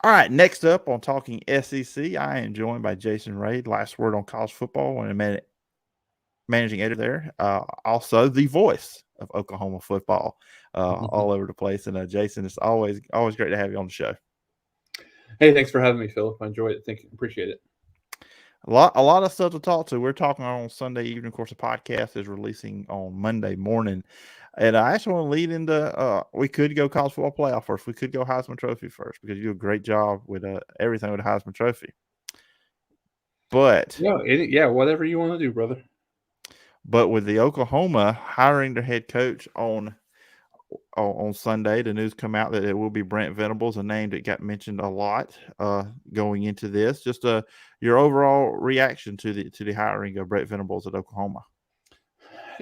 All right, next up on Talking SEC, I am joined by Jason Ray, last word on college football and a managing editor there. Also, the voice of Oklahoma football all over the place. And Jason, it's always great to have you on the show. Hey, thanks for having me, Phillip. I enjoy it. Thank you. Appreciate it. A lot of stuff to talk to. We're talking on Sunday evening. Of course, the podcast is releasing on Monday morning. And I actually want to lead into we could go college football playoff first. We could go Heisman Trophy first because you do a great job with everything with the Heisman Trophy. But Yeah, whatever you want to do, brother. with the Oklahoma hiring their head coach on Sunday, the news come out that it will be Brent Venables, a name that got mentioned a lot going into this. Just your overall reaction to the hiring of Brent Venables at Oklahoma.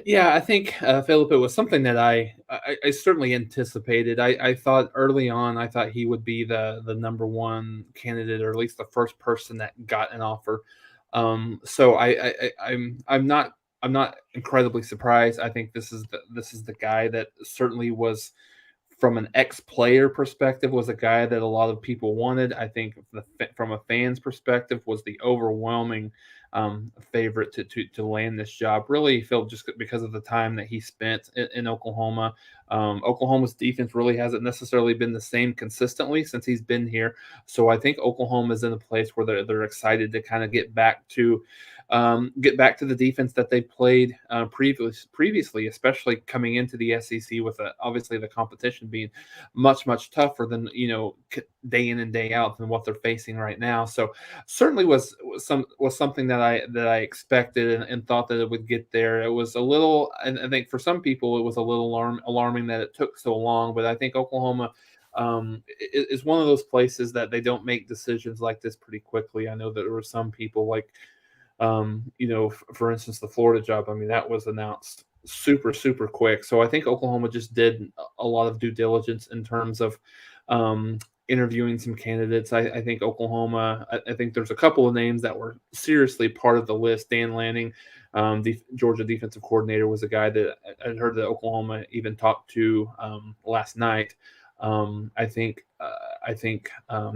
Yeah, I think Phillip, it was something that I certainly anticipated. I thought early on, I thought he would be the number one candidate, or at least the first person that got an offer. So I'm not incredibly surprised. I think this is the guy that certainly was, from an ex-player perspective, was a guy that a lot of people wanted. I think from a fan's perspective, was the overwhelming favorite to land this job. Really, Phil, just because of the time that he spent in Oklahoma. Oklahoma's defense really hasn't necessarily been the same consistently since he's been here. So I think Oklahoma is in a place where they're excited to kind of get back to the defense that they played previously, especially coming into the SEC with obviously the competition being much tougher than day in and day out than what they're facing right now. So certainly was something that I expected and thought that it would get there. It was a little, and I think for some people it was a little alarming that it took so long. But I think Oklahoma is one of those places that they don't make decisions like this pretty quickly. I know that there were some people like for instance, the Florida job. I mean, that was announced super quick. So I think Oklahoma just did a lot of due diligence in terms of interviewing some candidates. I think Oklahoma. I think there's a couple of names that were seriously part of the list. Dan Lanning, the Georgia defensive coordinator, was a guy that I heard that Oklahoma even talked to last night. I think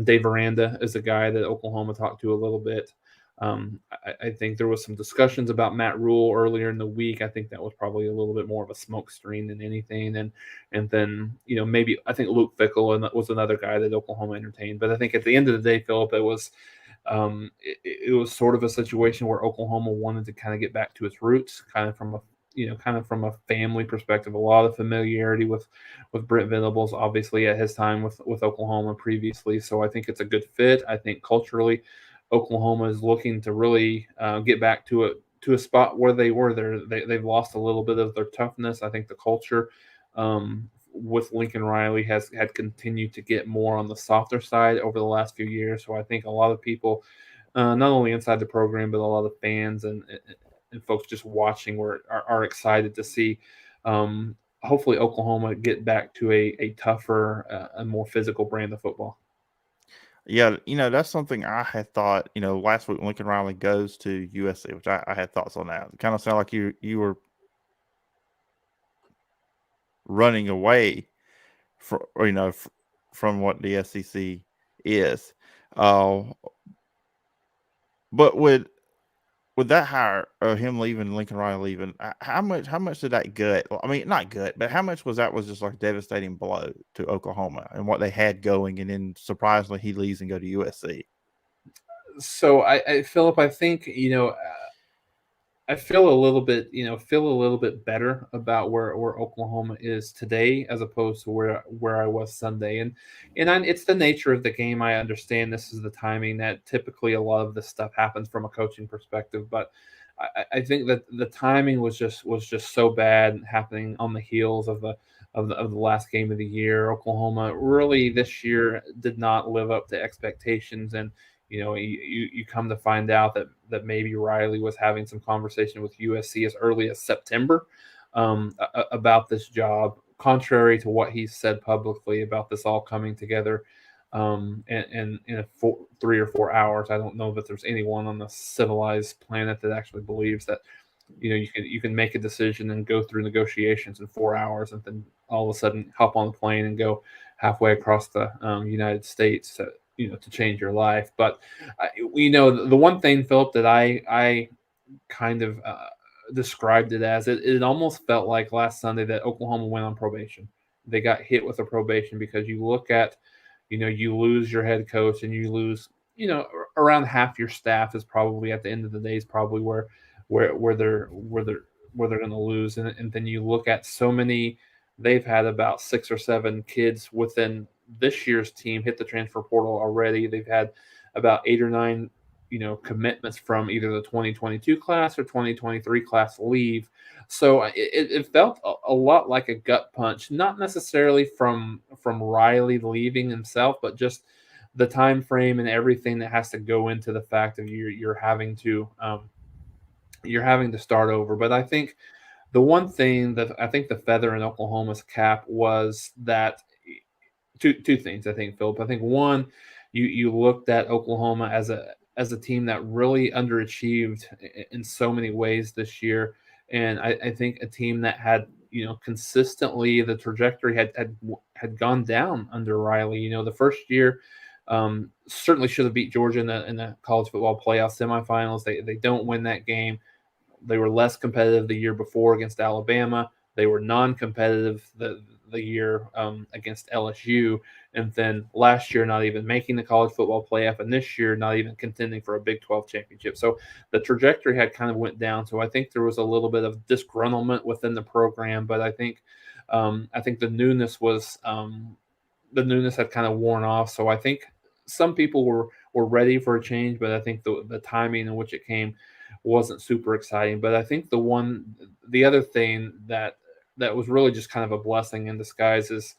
Dave Aranda is a guy that Oklahoma talked to a little bit. I think there was some discussions about Matt Rule earlier in the week. I think that was probably a little bit more of a smoke screen than anything. And then maybe I think Luke Fickell was another guy that Oklahoma entertained. But I think at the end of the day, Philip, it was sort of a situation where Oklahoma wanted to kind of get back to its roots, kind of from a family perspective. A lot of familiarity with Brent Venables, obviously at his time with Oklahoma previously. So I think it's a good fit. I think culturally, Oklahoma is looking to really get back to a spot where they were. They've lost a little bit of their toughness. I think the culture with Lincoln Riley had continued to get more on the softer side over the last few years. So I think a lot of people, not only inside the program, but a lot of fans and folks just watching are excited to see. Hopefully, Oklahoma get back to a tougher, a more physical brand of football. Yeah, that's something I had thought. Last week Lincoln Riley goes to USC, which I had thoughts on that. It kind of sounded like you were running away from from what the SEC is. Uh, but with that hire, him leaving, Lincoln Riley leaving, how much did that gut? I mean, not gut, but how much was just like a devastating blow to Oklahoma and what they had going, and then surprisingly he leaves and go to USC. So Philip, I think I feel a little bit better about where Oklahoma is today as opposed to where I was Sunday. It's the nature of the game. I understand this is the timing that typically a lot of this stuff happens from a coaching perspective, but I think that the timing was just so bad happening on the heels of the last game of the year. Oklahoma really this year did not live up to expectations, and you come to find out that maybe Riley was having some conversation with USC as early as September about this job, contrary to what he said publicly about this all coming together and in 3 or 4 hours. I don't know that there's anyone on the civilized planet that actually believes that you can make a decision and go through negotiations in 4 hours and then all of a sudden hop on the plane and go halfway across the United States. to change your life. But the one thing, Philip, that I kind of described it as, it almost felt like last Sunday that Oklahoma went on probation. They got hit with a probation because you look at, you lose your head coach and you lose, around half your staff is probably at the end of the day is probably where they're going to lose. And then you look at so many, they've had about 6 or 7 kids within this year's team hit the transfer portal already. They've had about 8 or 9 commitments from either the 2022 class or 2023 class leave. So it felt a lot like a gut punch, not necessarily from Riley leaving himself, but just the time frame and everything that has to go into the fact of you're having to start over. But I think the one thing that I think the feather in Oklahoma's cap was that two things. I think, Philip. I think one, you looked at Oklahoma as a team that really underachieved in so many ways this year, and I think a team that had consistently the trajectory had gone down under Riley. The first year. Certainly should have beat Georgia in the college football playoff semifinals. They don't win that game. They were less competitive the year before against Alabama. They were non-competitive the year against LSU, and then last year not even making the college football playoff, and this year not even contending for a Big 12 championship. So the trajectory had kind of went down. So I think there was a little bit of disgruntlement within the program, but I think the newness had kind of worn off. So I think some people were ready for a change, but I think the timing in which it came wasn't super exciting. But I think the other thing that was really just kind of a blessing in disguise is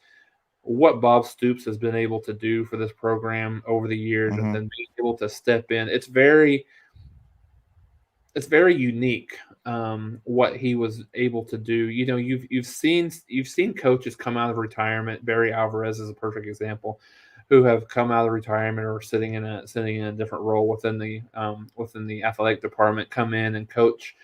what Bob Stoops has been able to do for this program over the years, and Mm-hmm. then being able to step in. It's very unique, what he was able to do. You've seen coaches come out of retirement. Barry Alvarez is a perfect example, who have come out of retirement or sitting in a different role within the athletic department, come in and coach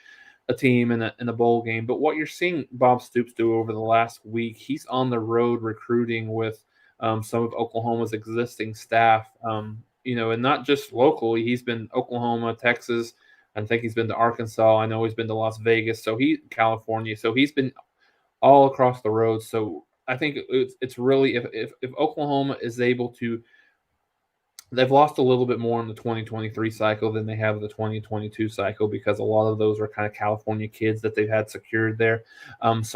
a team in a bowl game. But what you're seeing Bob Stoops do over the last week, he's on the road recruiting with some of Oklahoma's existing staff, and not just locally. He's been Oklahoma, Texas. I think he's been to Arkansas. I know he's been to Las Vegas. California. So he's been all across the road. So I think it's really, if Oklahoma is able to, they've lost a little bit more in the 2023 cycle than they have the 2022 cycle, because a lot of those are kind of California kids that they've had secured there. Most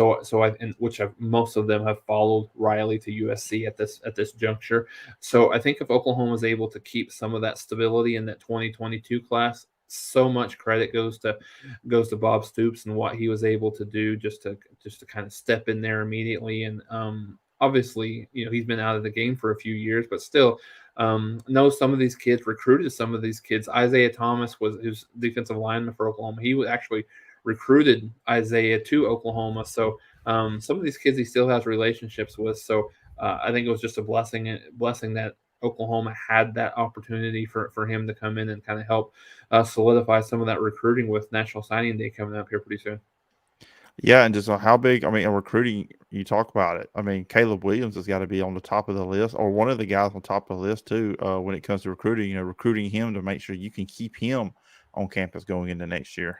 of them have followed Riley to USC at this juncture. So I think if Oklahoma is able to keep some of that stability in that 2022 class, so much credit goes to Bob Stoops and what he was able to do just to kind of step in there immediately. And obviously, he's been out of the game for a few years, but still knows some of these kids, recruited some of these kids. Isaiah Thomas who's defensive lineman for Oklahoma. He was actually recruited Isaiah to Oklahoma. So some of these kids he still has relationships with. So I think it was just a blessing that Oklahoma had that opportunity for him to come in and kind of help solidify some of that recruiting with National Signing Day coming up here pretty soon. Yeah, and just how big, I mean, in recruiting, you talk about it. I mean, Caleb Williams has got to be on the top of the list, or one of the guys on top of the list too, when it comes to recruiting. Recruiting him to make sure you can keep him on campus going into next year.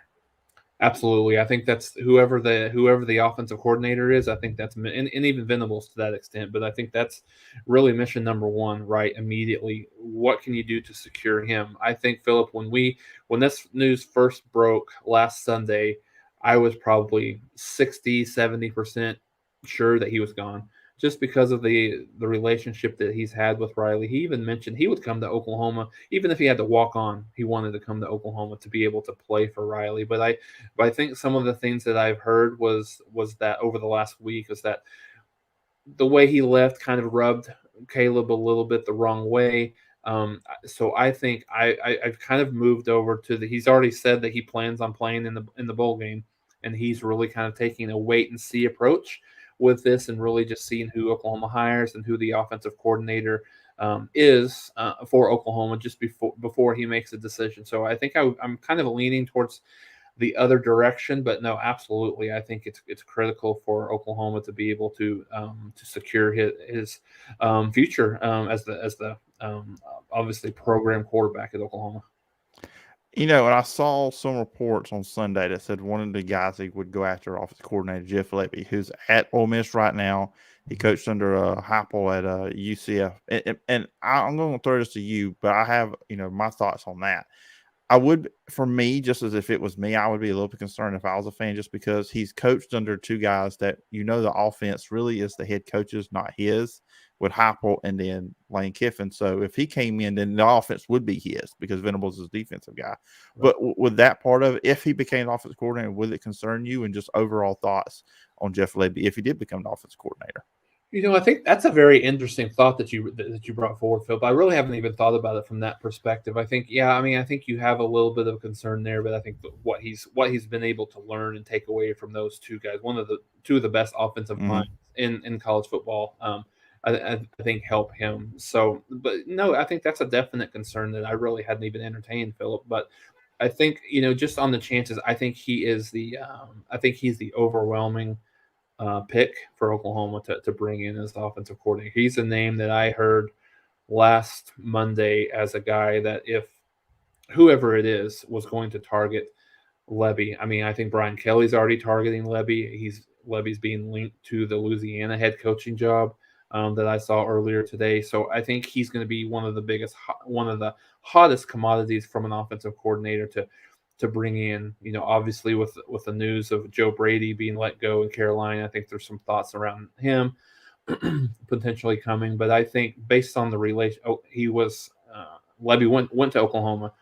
Absolutely, I think that's whoever the offensive coordinator is. I think that's, and even Venables to that extent. But I think that's really mission number one, right? Immediately, what can you do to secure him? I think, Philip, when this news first broke last Sunday, I was probably 60-70% sure that he was gone, just because of the relationship that he's had with Riley. He even mentioned he would come to Oklahoma, even if he had to walk on. He wanted to come to Oklahoma to be able to play for Riley. But I think some of the things that I've heard was that over the last week is that the way he left kind of rubbed Caleb a little bit the wrong way. So I think I've kind of moved over to he's already said that he plans on playing in the bowl game, and he's really kind of taking a wait and see approach with this, and really just seeing who Oklahoma hires and who the offensive coordinator is for Oklahoma just before he makes a decision. So I think I'm kind of leaning towards the other direction. But no, absolutely, I think it's critical for Oklahoma to be able to secure his future as the obviously program quarterback at Oklahoma. And I saw some reports on Sunday that said one of the guys he would go after, offensive coordinator Jeff Lebby, who's at Ole Miss right now. He coached under Heupel at UCF. And I'm going to throw this to you, but I have, my thoughts on that. I would, for me, just as if it was me, I would be a little bit concerned if I was a fan, just because he's coached under two guys that the offense really is the head coach's, not his, with Heupel and then Lane Kiffin. So if he came in, then the offense would be his because Venables is a defensive guy. Right. But with that part of it, if he became an offensive coordinator, would it concern you? And just overall thoughts on Jeff Lebby if he did become the offensive coordinator? I think that's a very interesting thought that you brought forward, Phil. But I really haven't even thought about it from that perspective. I think, I think you have a little bit of concern there, but I think what he's been able to learn and take away from those two guys, two of the best offensive minds in college football, I think help him. So, but no, I think that's a definite concern that I really hadn't even entertained, Phillip. But I think just on the chances, I think he's the overwhelming pick for Oklahoma to bring in as the offensive coordinator. He's a name that I heard last Monday as a guy that if whoever it is was going to target Lebby, I think Brian Kelly's already targeting Lebby. Lebby's being linked to the Louisiana head coaching job that I saw earlier today. So I think he's going to be one of the hottest commodities from an offensive coordinator to bring in. Obviously with the news of Joe Brady being let go in Carolina, I think there's some thoughts around him potentially coming. But I think based on the relation, Lebby went to Oklahoma,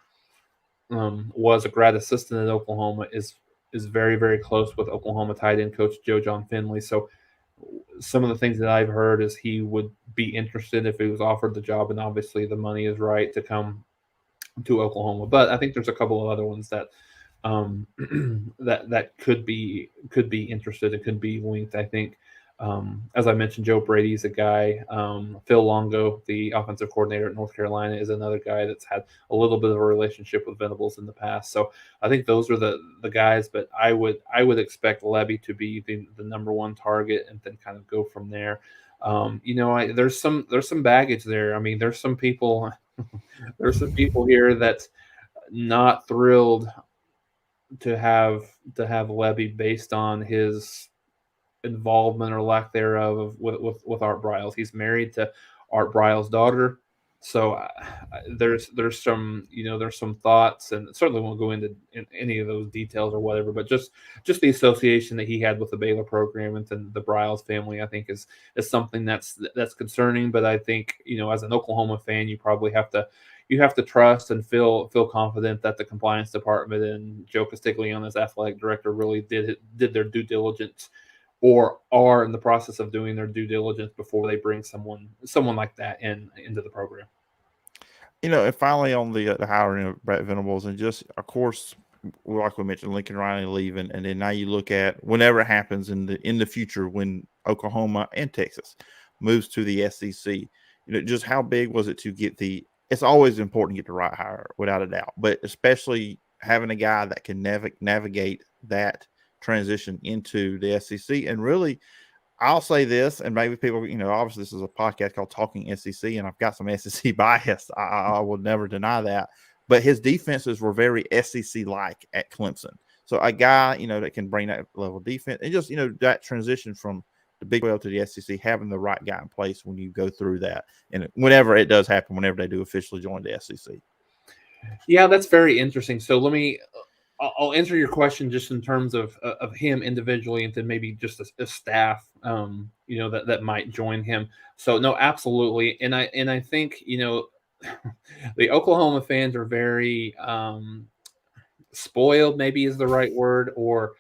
was a grad assistant at Oklahoma, is very, very close with Oklahoma tight end coach Joe John Finley. So some of the things that I've heard is he would be interested if he was offered the job, and obviously the money is right to come to Oklahoma. But I think there's a couple of other ones that that could be interested. It could be linked. I think, as I mentioned, Joe Brady's a guy. Phil Longo, the offensive coordinator at North Carolina, is another guy that's had a little bit of a relationship with Venables in the past. So I think those are the guys. But I would expect Lebby to be the number one target, and then kind of go from there. There's some baggage there. There's some people. There's some people here that's not thrilled to have Lebby based on his involvement or lack thereof with Art Briles. He's married to Art Briles' daughter, so there's some there's some thoughts, and certainly won't go into any of those details or whatever. But just the association that he had with the Baylor program and the Briles family, I think is something that's concerning. But I think as an Oklahoma fan, you probably have to trust and feel confident that the compliance department and Joe Castiglione's athletic director really did their due diligence, or are in the process of doing their due diligence before they bring someone like that into the program. And finally on the hiring of Brent Venables, and just of course, like we mentioned, Lincoln Riley leaving, and then now you look at whenever it happens in the future when Oklahoma and Texas moves to the SEC, just how big was it to get it's always important to get the right hire, without a doubt, but especially having a guy that can navigate that transition into the SEC. And really, I'll say this, and maybe people, obviously this is a podcast called Talking SEC, and I've got some SEC bias. I will never deny that. But his defenses were very SEC-like at Clemson. So a guy, that can bring that level of defense, and just, that transition from the Big 12 to the SEC, having the right guy in place when you go through that. And whenever it does happen, whenever they do officially join the SEC. Yeah, that's very interesting. So I'll answer your question just in terms of him individually, and then maybe just a staff, that might join him. So no, absolutely. And I think, the Oklahoma fans are very spoiled, maybe is the right word, or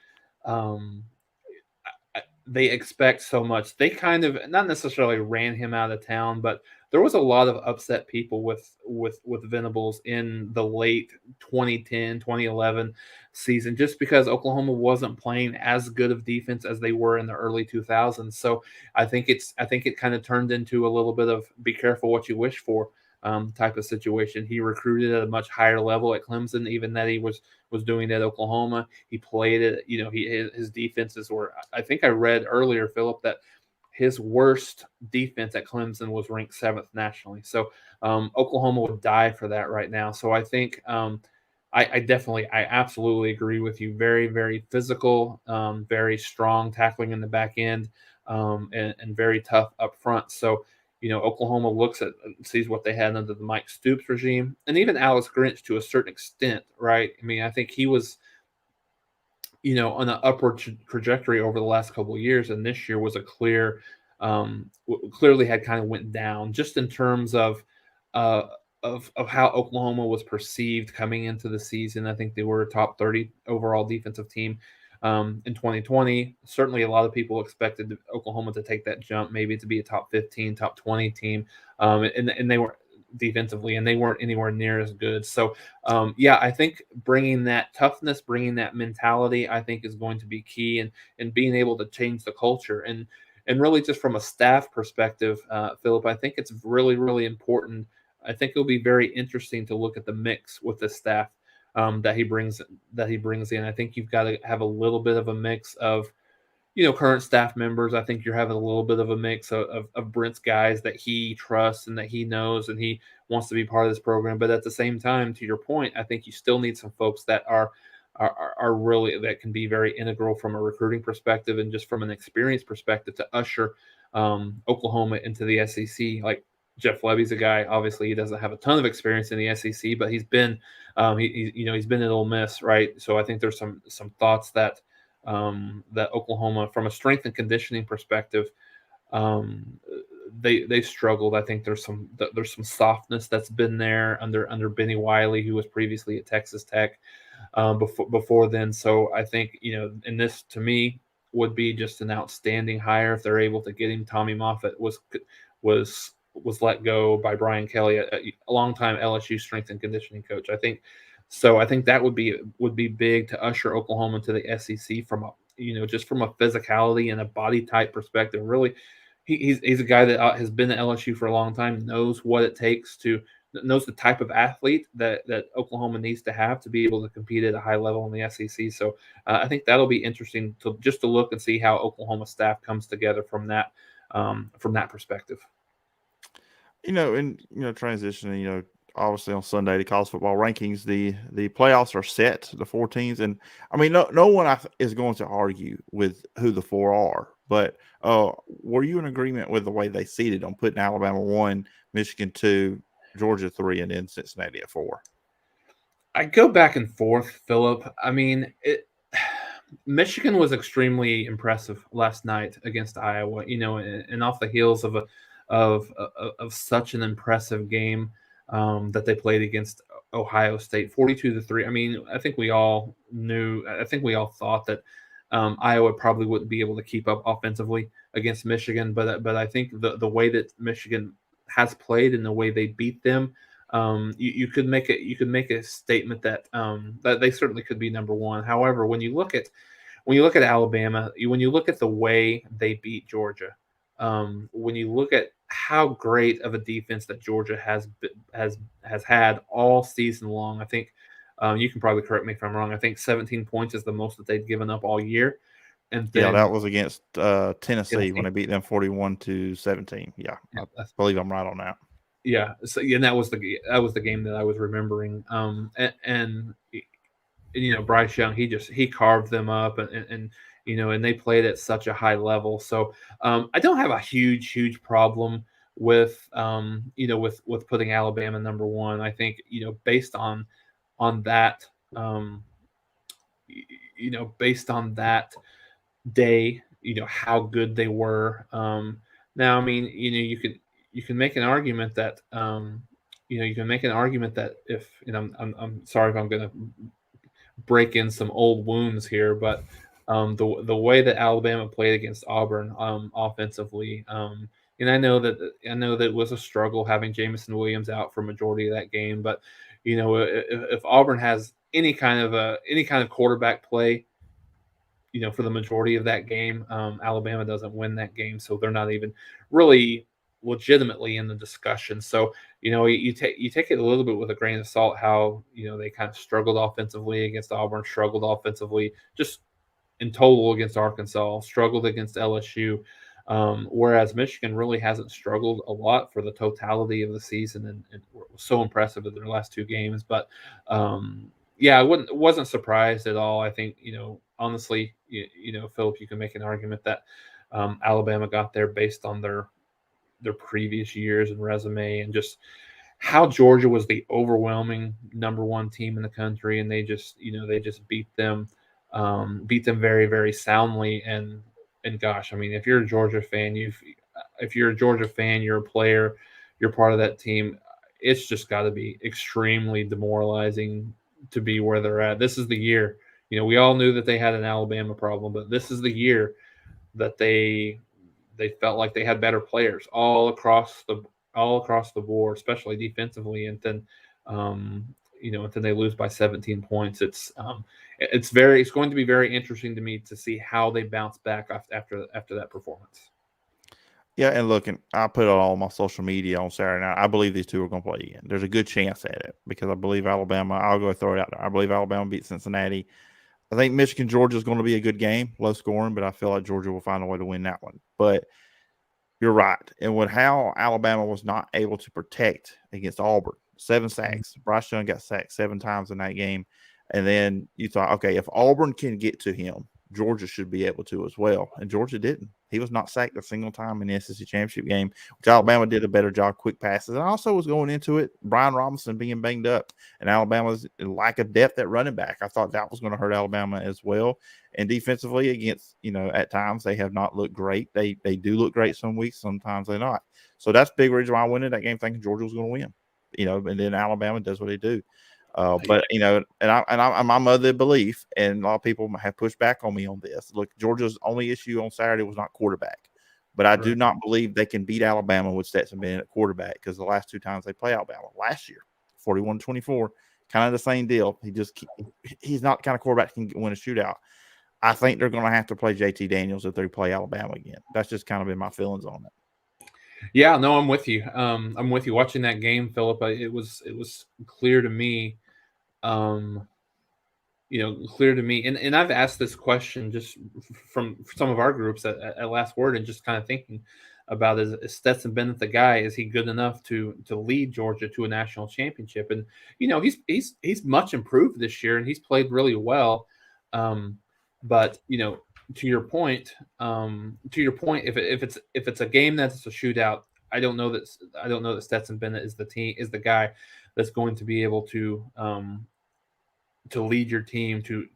they expect so much. They kind of not necessarily ran him out of town, but there was a lot of upset people with Venables in the late 2010, 2011 season, just because Oklahoma wasn't playing as good of defense as they were in the early 2000s. So I think it kind of turned into a little bit of be careful what you wish for type of situation. He recruited at a much higher level at Clemson, even that he was doing at Oklahoma. He played it, his defenses were, I think I read earlier, Phillip, that his worst defense at Clemson was ranked 7th nationally. So Oklahoma would die for that right now. So I think I absolutely agree with you. Very, very physical, very strong tackling in the back end, and very tough up front. So, Oklahoma sees what they had under the Mike Stoops regime, and even Alex Grinch to a certain extent, right? I mean, I think he was, on an upward trajectory over the last couple of years, and this year was a clearly had kind of went down just in terms uh, of how Oklahoma was perceived coming into the season. I think they were a top 30 overall defensive team in 2020. Certainly, a lot of people expected Oklahoma to take that jump, maybe to be a top 15, top 20 team, and they were defensively, and they weren't anywhere near as good. So, I think bringing that toughness, bringing that mentality, I think is going to be key, and being able to change the culture, and really just from a staff perspective, Phillip, I think it's really, really important. I think it'll be very interesting to look at the mix with the staff that he brings in. I think you've got to have a little bit of a mix of current staff members. I think you're having a little bit of a mix of Brent's guys that he trusts and that he knows and he wants to be part of this program. But at the same time, to your point, I think you still need some folks that are really that can be very integral from a recruiting perspective and just from an experience perspective to usher Oklahoma into the SEC. Like Jeff Lebby's a guy. Obviously, he doesn't have a ton of experience in the SEC, but he's been he's been at Ole Miss, right? So I think there's some thoughts that that Oklahoma, from a strength and conditioning perspective, they struggled. I think there's some softness that's been there under Benny Wiley, who was previously at Texas Tech before then. So I think and this to me would be just an outstanding hire if they're able to get him. Tommy Moffitt was let go by Brian Kelly, a longtime LSU strength and conditioning coach. I think that would be big to usher Oklahoma to the SEC from a just from a physicality and a body type perspective. Really, he's a guy that has been at LSU for a long time, knows what it takes knows the type of athlete that Oklahoma needs to have to be able to compete at a high level in the SEC. So I think that'll be interesting to look and see how Oklahoma staff comes together from that perspective. Transitioning, obviously on Sunday, the college football rankings, the playoffs are set, the 4 teams. And I mean, no one is going to argue with who the 4 are, but were you in agreement with the way they seeded on putting Alabama 1, Michigan 2, Georgia 3, and then Cincinnati at 4? I go back and forth, Phillip. I mean, Michigan was extremely impressive last night against Iowa, and off the heels of such an impressive game that they played against Ohio State, 42-3. I mean, I think we all thought that Iowa probably wouldn't be able to keep up offensively against Michigan, but I think the way that Michigan has played and the way they beat them, you could make a statement that that they certainly could be number 1. However, when you look at Alabama, when you look at the way they beat Georgia, when you look at how great of a defense that Georgia has had all season long, I think you can probably correct me if I'm wrong. I think 17 points is the most that they've given up all year. And then, that was against Tennessee when they beat them 41-17. Yeah, I believe I'm right on that. Yeah, so and that was the game that I was remembering. And Bryce Young, he carved them up, and they played at such a high level. So I don't have a huge problem with with putting Alabama number 1. I think based on that based on that day, how good they were. Now, I mean, you can make an argument that if I'm sorry if I'm going to break in some old wounds here, but the way that Alabama played against Auburn offensively, and I know that it was a struggle having Jamison Williams out for majority of that game, but if Auburn has any kind of quarterback play, for the majority of that game, Alabama doesn't win that game, so they're not even really legitimately in the discussion. So you take it a little bit with a grain of salt how they kind of struggled offensively against Auburn, struggled offensively just in total against Arkansas, struggled against LSU. Whereas Michigan really hasn't struggled a lot for the totality of the season, and was so impressive in their last 2 games. But yeah, I wasn't surprised at all. I think, honestly, Phillip, you can make an argument that Alabama got there based on their previous years and resume, and just how Georgia was the overwhelming number 1 team in the country, and they just beat them very, very soundly. And gosh, I mean, if you're a Georgia fan, you're a player, you're part of that team. It's just got to be extremely demoralizing to be where they're at. This is the year. We all knew that they had an Alabama problem, but this is the year that they felt like they had better players all across the board, especially defensively. And then until they lose by 17 points. It's going to be very interesting to me to see how they bounce back after that performance. Yeah, and look, and I put it all on my social media on Saturday night. I believe these two are going to play again. There's a good chance at it because I believe Alabama. I'll go throw it out there. I believe Alabama beat Cincinnati. I think Michigan Georgia is going to be a good game, low scoring, but I feel like Georgia will find a way to win that one. But you're right, and with how Alabama was not able to protect against Auburn, 7 sacks. Bryce Young got sacked 7 times in that game, and then you thought, okay, if Auburn can get to him, Georgia should be able to as well. And Georgia didn't. He was not sacked a single time in the SEC championship game, which Alabama did a better job, quick passes. And also was going into it, Brian Robinson being banged up and Alabama's lack of depth at running back. I thought that was going to hurt Alabama as well. And defensively against, at times they have not looked great. They do look great some weeks, sometimes they're not. So that's a big reason why I went in that game thinking Georgia was going to win. And then Alabama does what they do. But I'm of the belief, and a lot of people have pushed back on me on this. Look, Georgia's only issue on Saturday was not quarterback, but I do not believe they can beat Alabama with Stetson Bennett at quarterback because the last 2 times they play Alabama last year, 41-24, kind of the same deal. He's not the kind of quarterback that can win a shootout. I think they're going to have to play JT Daniels if they play Alabama again. That's just kind of been my feelings on it. Yeah, no, I'm with you. I'm with you. Watching that game, Phillip, it was clear to me. Um, clear to me. And I've asked this question just from some of our groups at Last Word, and just kind of thinking about, is Stetson Bennett the guy? Is he good enough to lead Georgia to a national championship? And he's much improved this year, and he's played really well. But to your point, if it's a game that's a shootout, I don't know that Stetson Bennett is the guy that's going to be able to lead your team to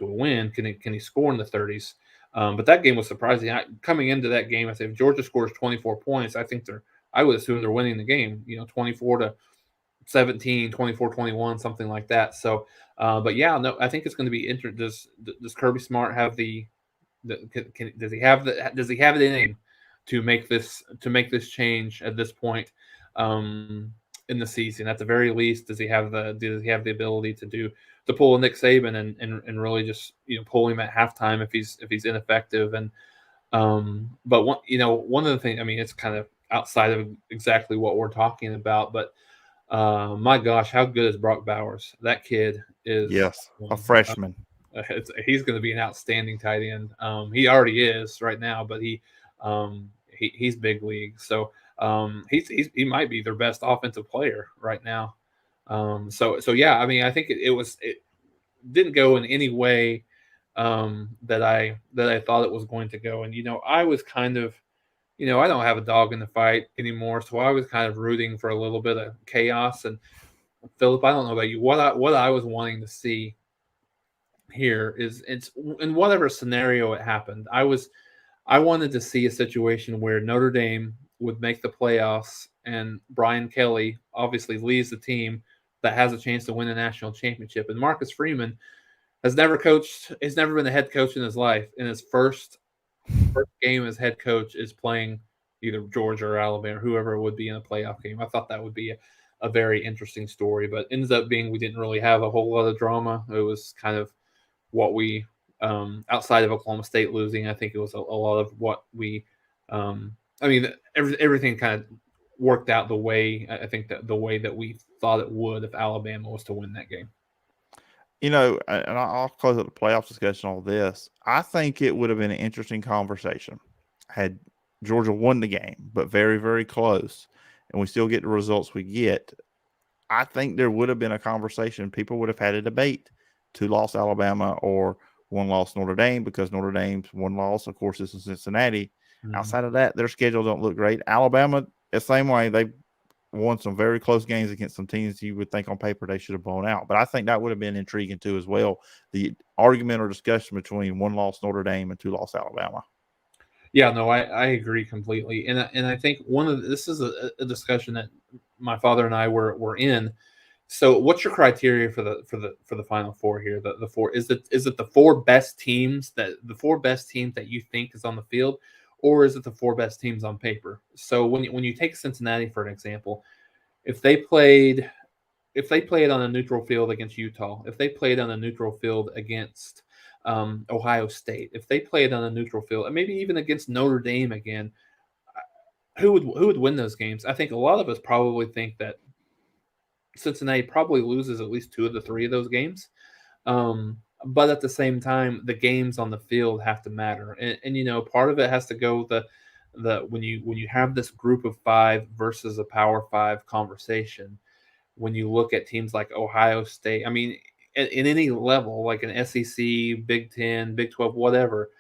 a win. Can he score in the 30s? But that game was surprising. Coming into that game, I said if Georgia scores 24 points, I would assume they're winning the game. 24-17, 24-21, something like that. So, but yeah, no, I think it's going to be interesting. Does Kirby Smart have does he have it in him to make this change at this point in the season? At the very least, does he have the ability to pull a Nick Saban and really just pull him at halftime if he's ineffective? And but one of the things, I mean, it's kind of outside of exactly what we're talking about, but my gosh, how good is Brock Bowers? That kid is, yes, a freshman. He's going to be an outstanding tight end. He already is right now, but he's big league. So he might be their best offensive player right now. So yeah, I mean, I think it didn't go in any way that I thought it was going to go. And I was kind of, I don't have a dog in the fight anymore, so I was kind of rooting for a little bit of chaos. And Phillip, I don't know about you, what I was wanting to see here is, it's in whatever scenario it happened, I wanted to see a situation where Notre Dame would make the playoffs and Brian Kelly obviously leads the team that has a chance to win a national championship, and Marcus Freeman has never been a head coach in his life, and his first game as head coach is playing either Georgia or Alabama, whoever it would be in a playoff game. I thought that would be a very interesting story, but ends up being we didn't really have a whole lot of drama. It was kind of what we outside of Oklahoma State losing, I think it was a lot of what we I mean, everything kind of worked out the way, I think, that the way that we thought it would if Alabama was to win that game. And I'll close up the playoff discussion on this. I think it would have been an interesting conversation had Georgia won the game, but very, very close, and we still get the results we get, I think there would have been a conversation. People would have had a debate: 2-loss Alabama or 1-loss Notre Dame, because Notre Dame's 1 loss, of course, is in Cincinnati. Mhm. Outside of that, their schedule don't look great. Alabama, the same way, they won some very close games against some teams you would think on paper they should have blown out. But I think that would have been intriguing too as well. The argument or discussion between 1-loss Notre Dame and 2-loss Alabama. Yeah, no, I agree completely, and I think this is a discussion that my father and I were in. So, what's your criteria for the Final Four here? The four, is it the four best teams that you think is on the field, or is it the four best teams on paper? So when you take Cincinnati for an example, if they played if they played on a neutral field against Utah, if they played on a neutral field against Ohio State, if they played on a neutral field, and maybe even against Notre Dame again, who would win those games? I think a lot of us probably think that Cincinnati probably loses at least two of the three of those games. But at the same time, the games on the field have to matter, and part of it has to go the when you have this group of five versus a Power Five conversation. When you look at teams like Ohio State, I mean, in any level, like an SEC, Big Ten, Big 12, whatever,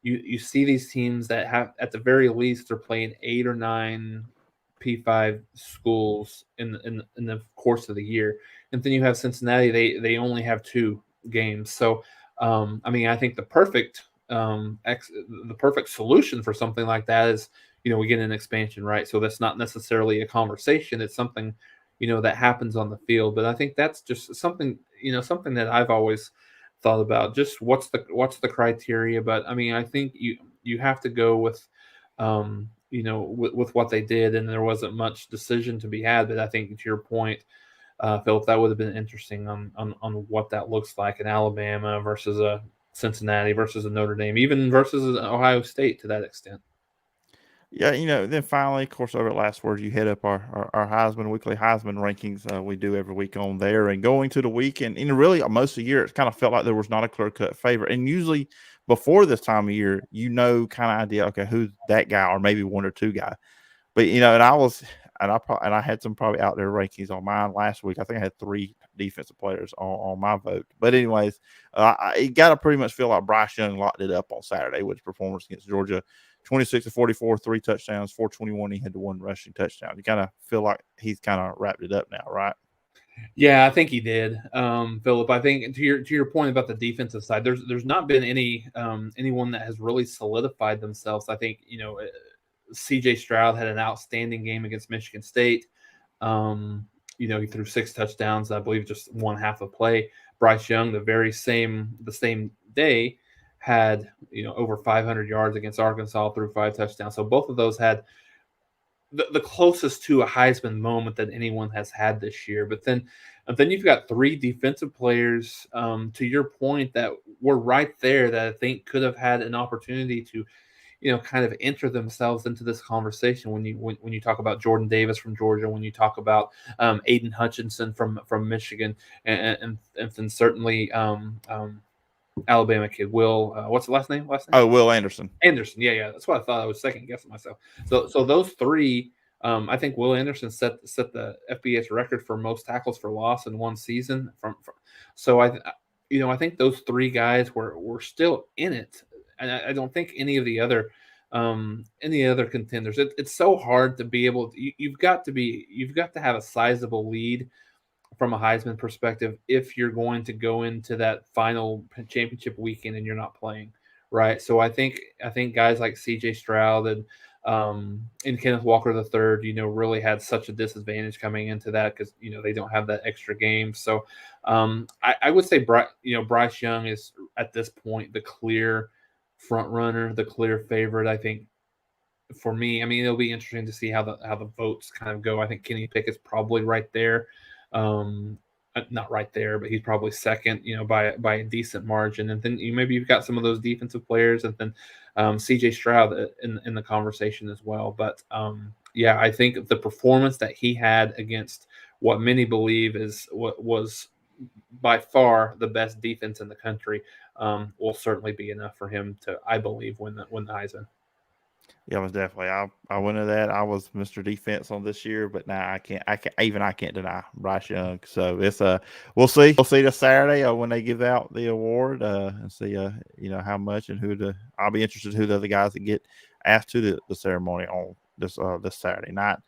you see these teams that have, at the very least, they're playing 8 or 9 P5 schools in the course of the year, and then you have Cincinnati. They only have 2 games. So, I mean, I think the perfect solution for something like that is, we get an expansion, right? So that's not necessarily a conversation. It's something, that happens on the field. But I think that's just something that I've always thought about. Just what's the criteria? But I mean, I think you have to go with what they did, and there wasn't much decision to be had. But I think, to your point, Phillip, that would have been interesting on what that looks like in Alabama versus a Cincinnati versus a Notre Dame, even versus an Ohio State to that extent. Yeah, then finally, of course, over at Last Word, you hit up our Heisman, weekly Heisman rankings we do every week on there. And going to the weekend, really most of the year, it kind of felt like there was not a clear-cut favorite. And usually before this time of year, kind of idea, okay, who's that guy, or maybe one or two guy. But and I had some probably out there rankings on mine last week. I think I had 3 defensive players on my vote. But anyways, it got to pretty much feel like Bryce Young locked it up on Saturday with his performance against Georgia. 26-44, 3 touchdowns, 421. He had the 1 rushing touchdown. You kind of feel like he's kind of wrapped it up now, right? Yeah, I think he did, Phillip. I think to your point about the defensive side, there's not been anyone that has really solidified themselves. I think C.J. Stroud had an outstanding game against Michigan State. He threw 6 touchdowns, I believe, just one half a play. Bryce Young, the same day, had over 500 yards against Arkansas, threw 5 touchdowns. So both of those had the closest to a Heisman moment that anyone has had this year. But then you've got 3 defensive players, to your point, that were right there that I think could have had an opportunity to, kind of enter themselves into this conversation. When you talk about Jordan Davis from Georgia, when you talk about Aiden Hutchinson from Michigan, and then certainly Alabama kid Will, what's the last name? Oh, Will Anderson. Anderson, yeah, that's what I thought. I was second guessing myself. So those 3, I think Will Anderson set the FBS record for most tackles for loss in one season. So I think those 3 guys were still in it, and I don't think any other contenders. It's so hard to be able. You've got to have a sizable lead from a Heisman perspective if you're going to go into that final championship weekend and you're not playing, right? So I think guys like C.J. Stroud and Kenneth Walker III, really had such a disadvantage coming into that because they don't have that extra game. So I would say Bryce Young is at this point the clear front runner, the clear favorite. I think for me, I mean, it'll be interesting to see how the votes kind of go. I think Kenny Pickett's probably right there. Not right there, but he's probably second, by a decent margin. And then maybe you've got some of those defensive players, and then C.J. Stroud in the conversation as well. But yeah, I think the performance that he had against what many believe is what was by far the best defense in the country will certainly be enough for him to, I believe, win the Heisman. Yeah, most definitely. I went to that. I was Mr. Defense on this year, but now I can't deny Bryce Young. So it's we'll see. We'll see this Saturday when they give out the award and see how much and who the I'll be interested who the other guys that get asked to the ceremony on this Saturday night.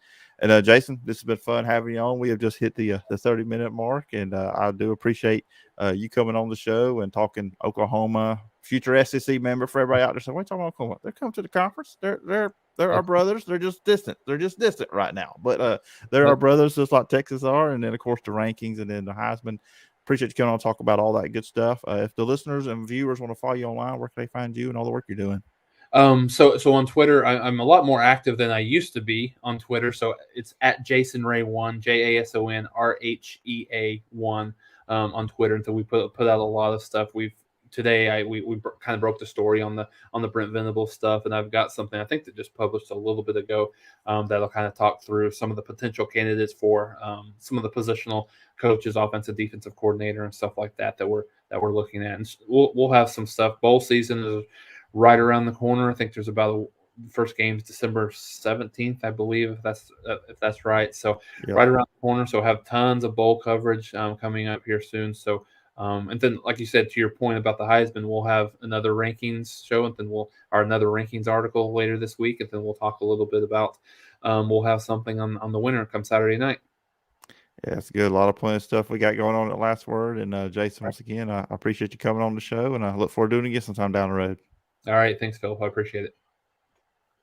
And Jason, this has been fun having you on. We have just hit the 30-minute mark, and I do appreciate you coming on the show and talking Oklahoma, future SEC member for everybody out there. So what talking about Oklahoma? They're coming to the conference. They're our brothers. They're just distant. They're just distant right now. But they're our brothers, just like Texas are. And then of course the rankings and then the Heisman. Appreciate you coming on and talk about all that good stuff. If the listeners and viewers want to follow you online, where can they find you and all the work you're doing? So on Twitter, I'm a lot more active than I used to be on Twitter. So it's at Jason Ray 1, JASONRHEA 1 on Twitter. And so we put out a lot of stuff. We kind of broke the story on the Brent Venables stuff, and I've got something I think that just published a little bit ago that'll kind of talk through some of the potential candidates for some of the positional coaches, offensive, defensive coordinator, and stuff like that we're looking at. And we'll have some stuff. Bowl season is right around the corner. I think there's about first game's December 17th, I believe, if that's right. So right around the corner. So have tons of bowl coverage coming up here soon. So and then, like you said, to your point about the Heisman, we'll have another rankings show, and then another rankings article later this week, and then we'll talk a little bit about. We'll have something on the winner come Saturday night. Yeah, it's good. A lot of plenty of stuff we got going on at Last Word. And Jason, once again, I appreciate you coming on the show, and I look forward to doing it again sometime down the road. All right. Thanks, Phillip. I appreciate it.